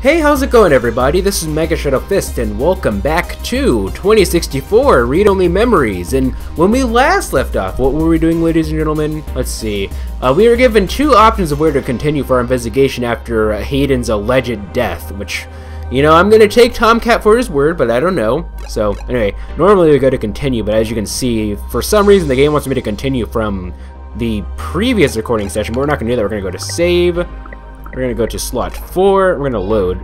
Hey, how's it going, everybody? This is Mega Shadow Fist, and welcome back to 2064 Read-Only Memories. And when we last left off, what were we doing, ladies and gentlemen? Let's see. We were given two options of where to continue for our investigation after Hayden's alleged death, which, you know, I'm gonna take Tomcat for his word, but I don't know. So, anyway, normally we go to continue, but as you can see, for some reason the game wants me to continue from the previous recording session, but we're not gonna do that. We're gonna go to save. We're gonna go to slot 4. We're gonna load.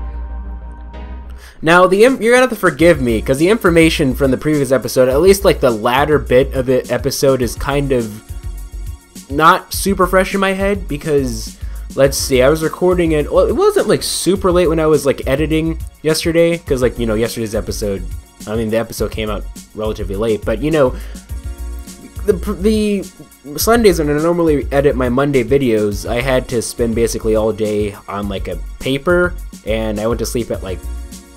Now, you're gonna have to forgive me because the information from the previous episode, at least like the latter bit of the episode, is kind of not super fresh in my head because, let's see, I was recording it. Well, it wasn't like super late when I was like editing yesterday because, like, you know, yesterday's episode. I mean, the episode came out relatively late, but you know, the Sundays when I normally edit my Monday videos, I had to spend basically all day on like a paper, and I went to sleep at like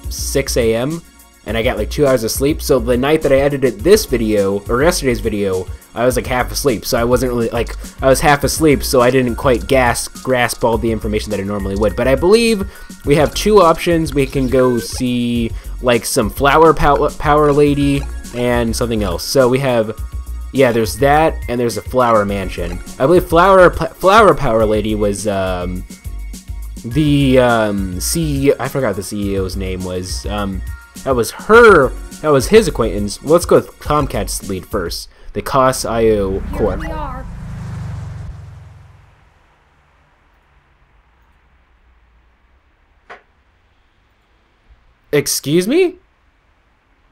6 a.m. and I got like 2 hours of sleep. So the night that I edited this video, or yesterday's video, I was like half asleep. So I wasn't really like, I was half asleep, so I didn't quite grasp all the information that I normally would. But I believe we have two options. We can go see like some flower power lady and something else. So we have, yeah, there's that, and there's a flower mansion. I believe flower power lady was the CEO. I forgot the CEO's name was. That was his acquaintance. Well, let's go with Tomcat's lead first. The COS.io Corp. Here we are. Excuse me?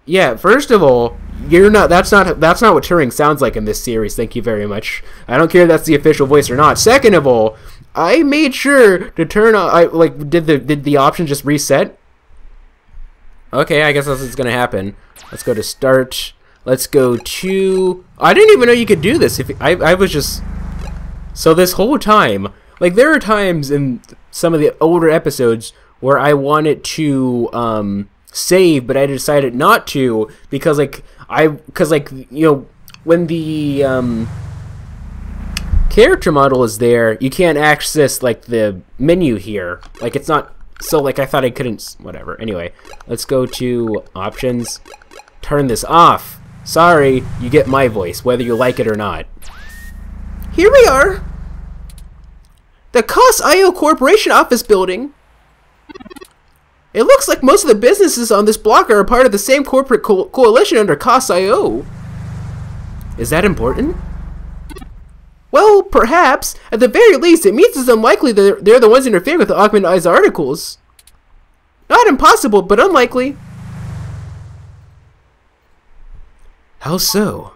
Yeah, first of all, you're not. That's not what Turing sounds like in this series. Thank you very much. I don't care if that's the official voice or not. Second of all, I made sure to turn on. Did the option just reset? Okay, I guess that's what's gonna happen. Let's go to start. Let's go to. I didn't even know you could do this. If I was just. So this whole time, like, there are times in some of the older episodes where I wanted to save, but I decided not to because you know, when the character model is there, you can't access like the menu here. Like, it's not, so like I thought I couldn't, whatever. Anyway, let's go to options. Turn this off. Sorry, you get my voice whether you like it or not. Here we are. The COS.io Corporation office building. It looks like most of the businesses on this block are a part of the same corporate coalition under COS.io. Is that important? Well, perhaps. At the very least, it means it's unlikely that they're the ones interfering with the Augmented Eyes articles. Not impossible, but unlikely. How so?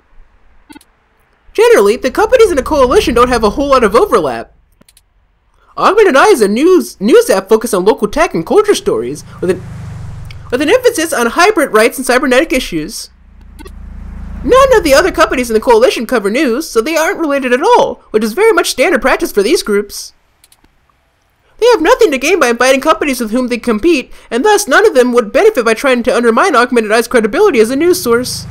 Generally, the companies in the coalition don't have a whole lot of overlap. Augmented Eye is a news app focused on local tech and culture stories, with an emphasis on hybrid rights and cybernetic issues. None of the other companies in the coalition cover news, so they aren't related at all, which is very much standard practice for these groups. They have nothing to gain by inviting companies with whom they compete, and thus none of them would benefit by trying to undermine Augmented Eye's credibility as a news source.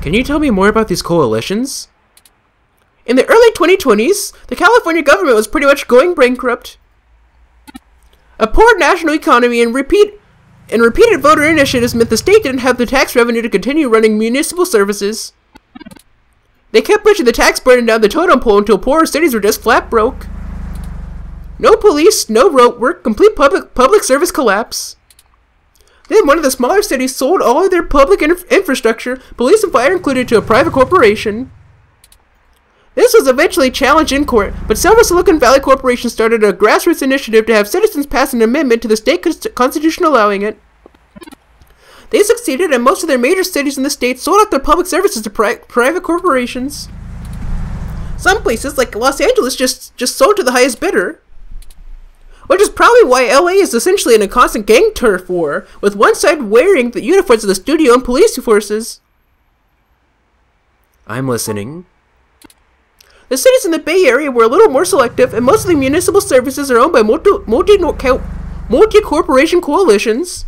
Can you tell me more about these coalitions? In the early 2020s, the California government was pretty much going bankrupt. A poor national economy and repeated voter initiatives meant the state didn't have the tax revenue to continue running municipal services. They kept pushing the tax burden down the totem pole until poorer cities were just flat broke. No police, no road work, complete public service collapse. Then one of the smaller cities sold all of their public infrastructure, police and fire included, to a private corporation. This was eventually challenged in court, but several Silicon Valley corporations started a grassroots initiative to have citizens pass an amendment to the state constitution allowing it. They succeeded, and most of their major cities in the state sold out their public services to private corporations. Some places, like Los Angeles, just sold to the highest bidder. Which is probably why LA is essentially in a constant gang turf war, with one side wearing the uniforms of the studio and police forces. I'm listening. The cities in the Bay Area were a little more selective, and most of the municipal services are owned by multi-corporation coalitions.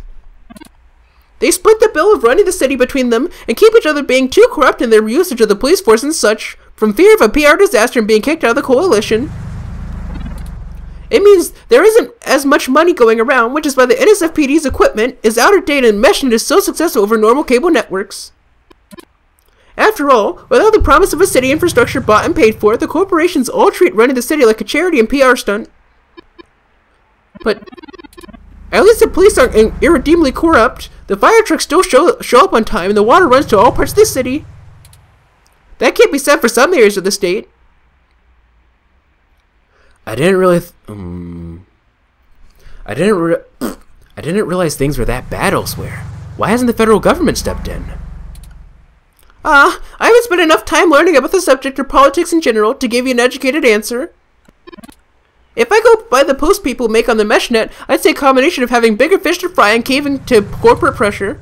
They split the bill of running the city between them, and keep each other being too corrupt in their usage of the police force and such, from fear of a PR disaster and being kicked out of the coalition. It means there isn't as much money going around, which is why the NSFPD's equipment is out of date and meshnet is so successful over normal cable networks. After all, without the promise of a city infrastructure bought and paid for, the corporations all treat running the city like a charity and PR stunt. But at least the police aren't irredeemably corrupt. The fire trucks still show up on time, and the water runs to all parts of the city. That can't be said for some areas of the state. I didn't realize things were that bad elsewhere. Why hasn't the federal government stepped in? I haven't spent enough time learning about the subject or politics in general to give you an educated answer. If I go by the post people make on the meshnet, I'd say a combination of having bigger fish to fry and caving to corporate pressure.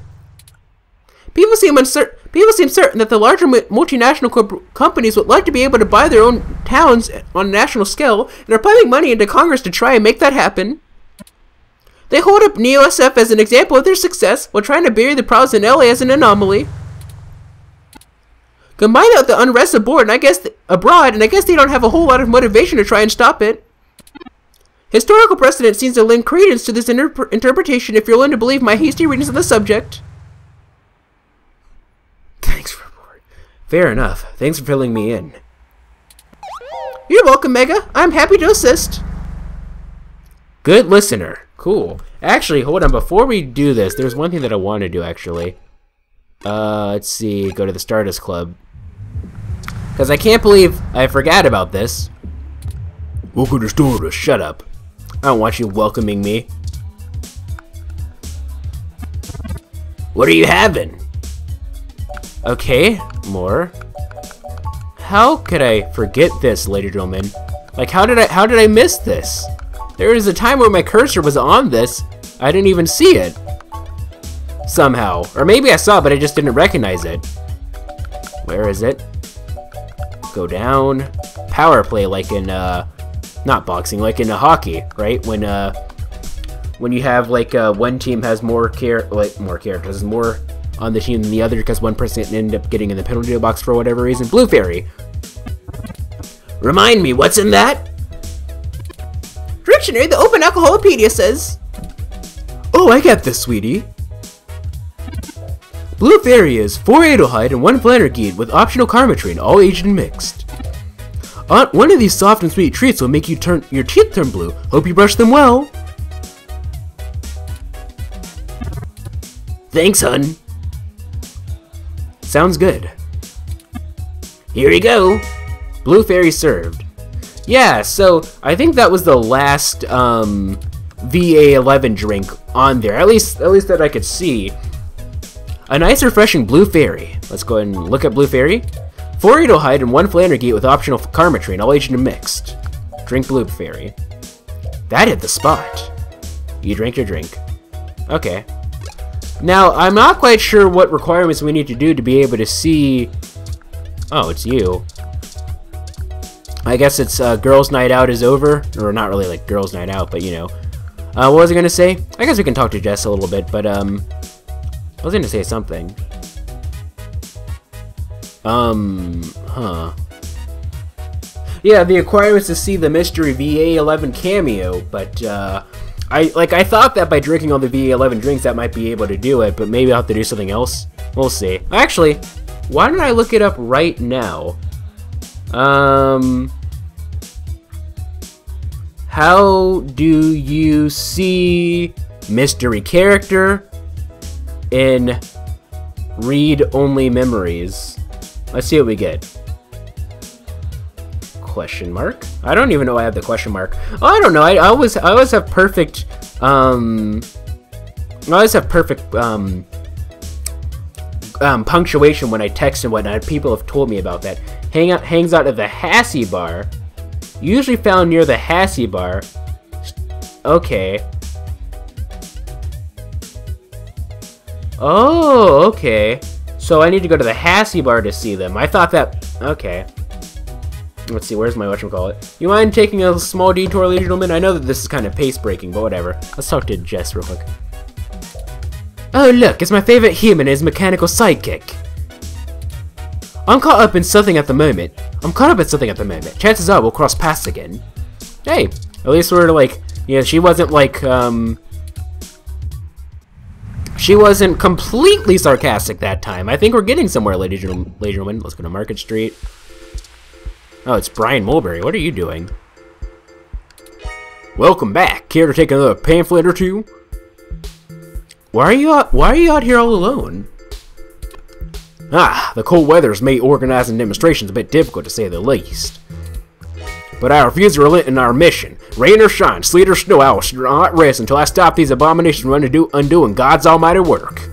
People seem certain that the larger multinational companies would like to be able to buy their own towns on a national scale and are pumping money into Congress to try and make that happen. They hold up NeoSF as an example of their success while trying to bury the problems in LA as an anomaly. Combine that with the unrest abroad, and I guess they don't have a whole lot of motivation to try and stop it. Historical precedent seems to lend credence to this interpretation if you're willing to believe my hasty readings of the subject. Thanks for report. Fair enough. Thanks for filling me in. You're welcome, Mega. I'm happy to assist. Good listener. Cool. Actually, hold on. Before we do this, there's one thing that I want to do, actually. Let's see. Go to the Stardust Club. Because I can't believe I forgot about this. Welcome to Stardust. Shut up. I don't want you welcoming me. What are you having? Okay, more. How could I forget this, ladies and gentlemen? Like, how did I miss this? There was a time where my cursor was on this. I didn't even see it. Somehow. Or maybe I saw it, but I just didn't recognize it. Where is it? Go down. Power play, like in, not boxing, like in hockey, right? When you have, like, one team has more characters, more on the team than the other because one person ended up getting in the penalty box for whatever reason. Blue Fairy. Remind me, what's in that? Dictionary, the Open Alcoholopedia says. Oh, I got this, sweetie. Blue Fairy is 4 Adelhyde and 1 Flannergeed with optional Karmatrine, all aged and mixed. One of these soft and sweet treats will make your teeth turn blue. Hope you brush them well. Thanks, hun. Sounds good. Here you go. Blue Fairy served. Yeah, so I think that was the last VA11 drink on there. At least that I could see. A nice refreshing Blue Fairy. Let's go ahead and look at Blue Fairy. 4 Adelhyde and 1 Flannergeed with optional Karmatrine, all aged and mixed. Drink Blue Fairy. That hit the spot. You drank your drink. Okay. Now, I'm not quite sure what requirements we need to do to be able to see... Oh, it's you. I guess it's Girls' Night Out is over. Or not really like Girls' Night Out, but you know. What was I going to say? I guess we can talk to Jess a little bit, but I was going to say something. Yeah, the requirements to see the mystery VA11 cameo, but I thought that by drinking all the VA11 drinks that might be able to do it, but maybe I'll have to do something else. We'll see. Actually, why don't I look it up right now? How do you see mystery character in read-only memories? Let's see what we get. Question mark? I don't even know why I have the question mark. Oh, I don't know. I always have perfect punctuation when I text and whatnot. People have told me about that. Hangs out at the Hassie bar. Usually found near the Hassie bar. Okay. Oh, okay. So I need to go to the Hassie bar to see them. I thought that... Okay. Let's see, where's my whatchamacallit? You mind taking a small detour, ladies and gentlemen? I know that this is kind of pace-breaking, but whatever. Let's talk to Jess real quick. Oh, look, it's my favorite human and his mechanical sidekick. I'm caught up in something at the moment. Chances are we'll cross paths again. Hey, At least we're like, yeah, she wasn't like, she wasn't completely sarcastic that time. I think we're getting somewhere, ladies and gentlemen. Let's go to Market Street. Oh, it's Brian Mulberry. What are you doing? Welcome back. Care to take another pamphlet or two? Why are you out here all alone? Ah, the cold weather's made organizing demonstrations a bit difficult, to say the least. But I refuse to relent in our mission. Rain or shine, sleet or snow, I will not rest until I stop these abominations from undoing God's almighty work.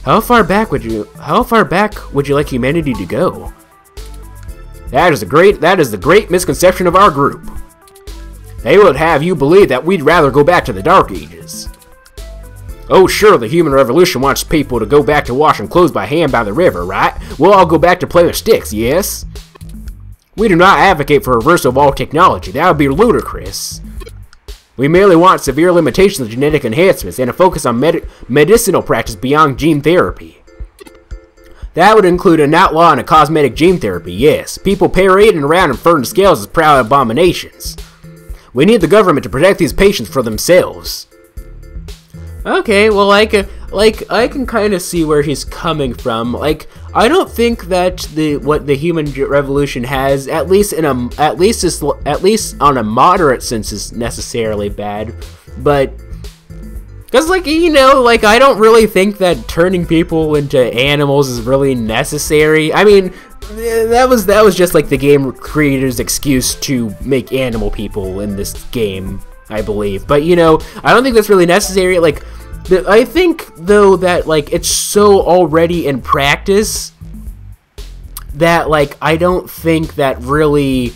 How far back would you like humanity to go? That is the great misconception of our group. They would have you believe that we'd rather go back to the Dark Ages. Oh sure, the human revolution wants people to go back to washing clothes by hand by the river, right? We'll all go back to play with sticks, yes? We do not advocate for reversal of all technology. That would be ludicrous. We merely want severe limitations of genetic enhancements and a focus on medicinal practice beyond gene therapy. That would include an outlaw and a cosmetic gene therapy, yes. People parading around in furnace scales as proud abominations. We need the government to protect these patients for themselves. Okay, well, I can kind of see where he's coming from. Like, I don't think that what the human revolution has, at least on a moderate sense, is necessarily bad. But because, like, you know, like, I don't really think that turning people into animals is really necessary. I mean, that was just like the game creator's excuse to make animal people in this game, I believe. But, you know, I don't think that's really necessary. Like, I think, though, that, like, it's so already in practice that, like, I don't think that really,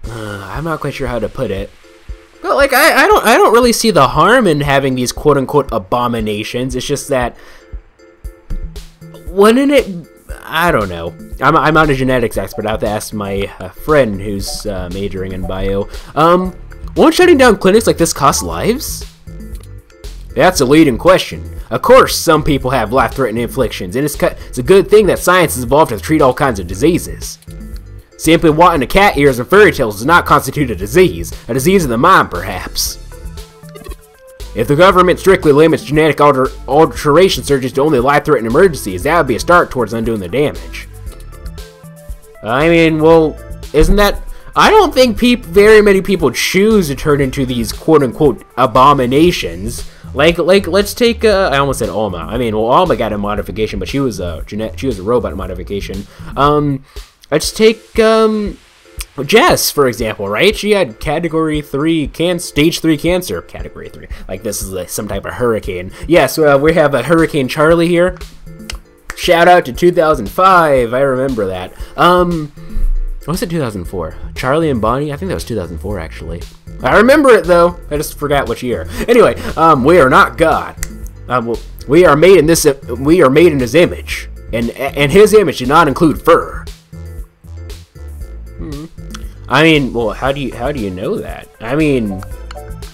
I'm not quite sure how to put it. But, like, I don't really see the harm in having these quote-unquote abominations. It's just that, wouldn't it, I don't know. I'm not a genetics expert. I have to ask my friend who's majoring in bio. Won't shutting down clinics like this cost lives? That's a leading question. Of course, some people have life-threatening afflictions, and it's a good thing that science has evolved to treat all kinds of diseases. Simply wanting a cat ears and fairy tales does not constitute a disease of the mind, perhaps. If the government strictly limits genetic alteration surgeries to only life-threatening emergencies, that would be a start towards undoing the damage. I mean, well, isn't that... I don't think very many people choose to turn into these quote-unquote abominations. Like, let's take, I almost said Alma. I mean, well, Alma got a modification, but she was a robot modification. Let's take, Jess, for example, right? She had category 3 stage 3 cancer. Category 3. Like, this is some type of hurricane. Yes, we have a Hurricane Charlie here. Shout out to 2005. I remember that. What was it, 2004? Charlie and Bonnie? I think that was 2004, actually. I remember it, though. I just forgot which year. Anyway, we are not God. We are made in His image, and His image did not include fur. I mean, well, how do you know that? I mean,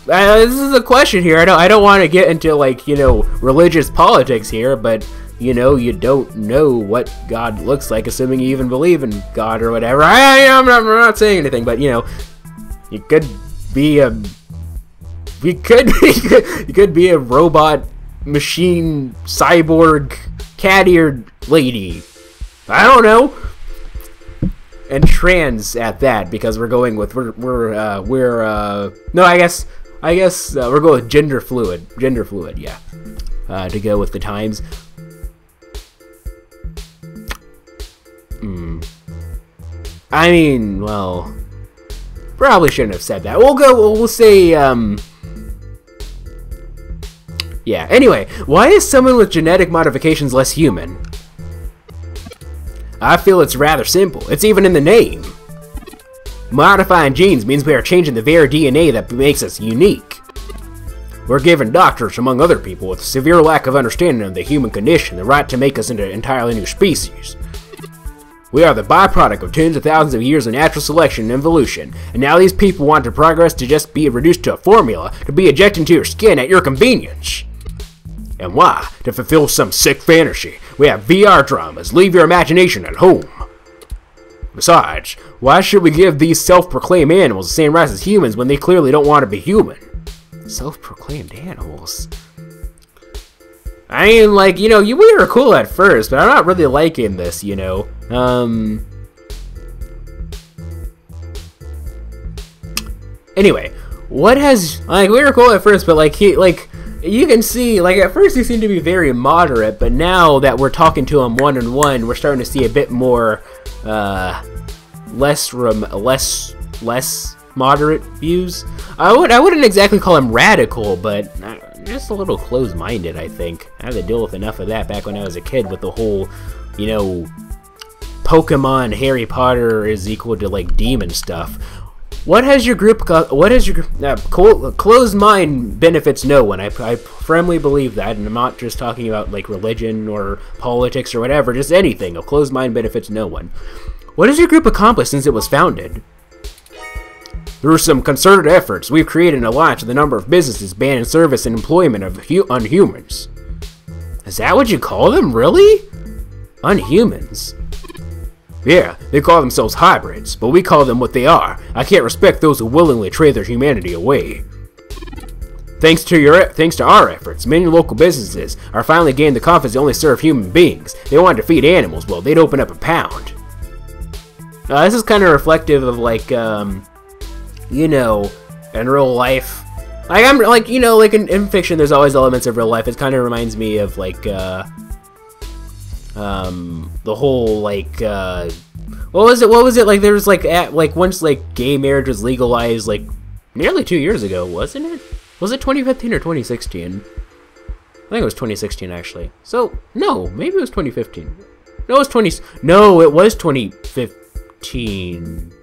this is a question here. I don't want to get into, like, you know, religious politics here, but you know, you don't know what God looks like, assuming you even believe in God or whatever. I'm not saying anything, but you know, you could be a robot, machine, cyborg, cat-eared lady. I don't know. And trans at that, because we're going with no, I guess we're going with gender fluid, yeah, to go with the times. I mean, well, probably shouldn't have said that. We'll say, yeah. Anyway, why is someone with genetic modifications less human? I feel it's rather simple. It's even in the name. Modifying genes means we are changing the very DNA that makes us unique. We're giving doctors, among other people, with a severe lack of understanding of the human condition, the right to make us into an entirely new species. We are the byproduct of tens of thousands of years of natural selection and evolution, and now these people want to progress to just be reduced to a formula to be injected into your skin at your convenience. And why? To fulfill some sick fantasy. We have VR dramas. Leave your imagination at home. Besides, why should we give these self-proclaimed animals the same rights as humans when they clearly don't want to be human? Self-proclaimed animals? I mean, like, you know, we were cool at first, but I'm not really liking this, you know. Anyway, what has, like, we were cool at first, but, like, you can see, like, at first he seemed to be very moderate, but now that we're talking to him one-on-one, we're starting to see a bit more, less moderate views. I wouldn't exactly call him radical, but just a little closed-minded, I think. I had to deal with enough of that back when I was a kid with the whole, you know, Pokemon, Harry Potter is equal to, like, demon stuff. What has your group, closed mind benefits no one. I firmly believe that, and I'm not just talking about, like, religion or politics or whatever, just anything. A closed mind benefits no one. What has your group accomplished since it was founded? Through some concerted efforts, we've created an alliance with a number of businesses banning service and employment of unhumans. Is that what you call them, really? Unhumans? Yeah, they call themselves hybrids, but we call them what they are. I can't respect those who willingly trade their humanity away. Thanks to our efforts, many local businesses are finally gaining the confidence they only serve human beings. They want to feed animals, well, they'd open up a pound. This is kind of reflective of, like, you know, in real life. Like, I'm, like, you know, like, in fiction, there's always elements of real life. It kind of reminds me of, like, the whole, like, what was it, like, there was, like, once, like, gay marriage was legalized, like, nearly 2 years ago, wasn't it? Was it 2015 or 2016? I think it was 2016, actually. So, no, maybe it was 2015. No, it was 2015,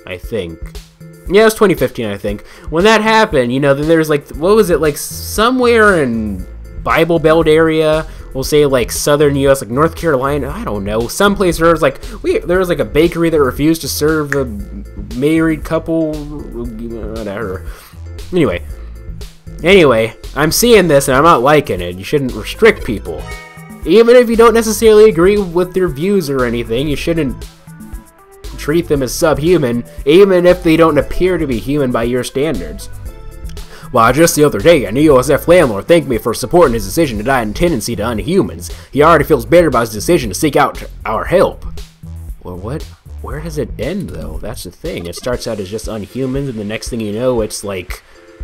I think. Yeah, it was 2015, I think. When that happened, you know, then there's, like, what was it, like, somewhere in Bible Belt area, we'll say, like, southern U.S., like, North Carolina, I don't know, someplace where there was, like, a bakery that refused to serve the married couple, whatever. Anyway, I'm seeing this and I'm not liking it. You shouldn't restrict people. Even if you don't necessarily agree with their views or anything, you shouldn't treat them as subhuman, even if they don't appear to be human by your standards. Well, just the other day, an EOSF landlord thanked me for supporting his decision to die in tendency to unhumans. He already feels better about his decision to seek out our help. Well, what? Where does it end, though? That's the thing. It starts out as just unhumans, and the next thing you know, it's like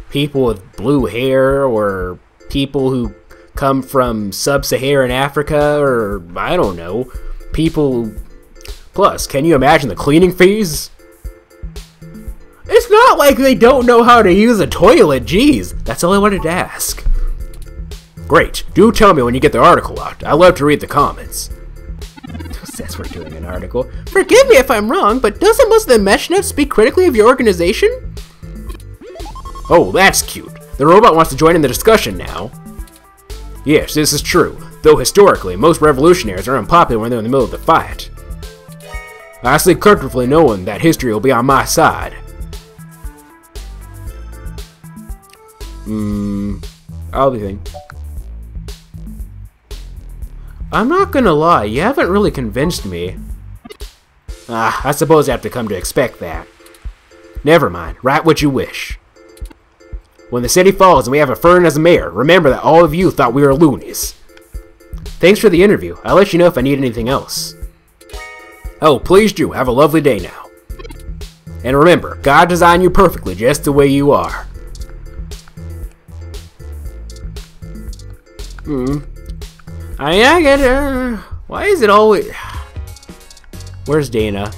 people with blue hair, or people who come from sub-Saharan Africa, or I don't know, people. Plus, can you imagine the cleaning fees? It's not like they don't know how to use a toilet, jeez. That's all I wanted to ask. Great, do tell me when you get the article out. I love to read the comments. Who says we're doing an article? Forgive me if I'm wrong, but doesn't most of the MeshNet speak critically of your organization? Oh, that's cute. The robot wants to join in the discussion now. Yes, this is true. Though historically, most revolutionaries are unpopular when they're in the middle of the fight. I sleep comfortably knowing that history will be on my side. I'll be thinking. I'm not gonna lie, you haven't really convinced me. I suppose I have to come to expect that. Never mind, write what you wish. When the city falls and we have a Fern as a mayor, remember that all of you thought we were loonies. Thanks for the interview. I'll let you know if I need anything else. Oh, please do. Have a lovely day now. And remember, God designed you perfectly just the way you are. I get it. Why is it always... Where's Dana?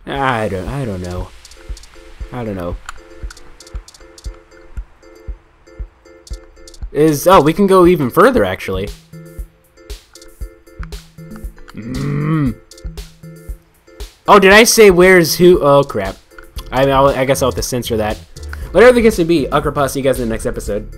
I don't know. I don't know. Oh, we can go even further, actually. Oh, did I say where's who? Oh, crap. I guess I'll have to censor that. Whatever the case may be, I'll see you guys in the next episode.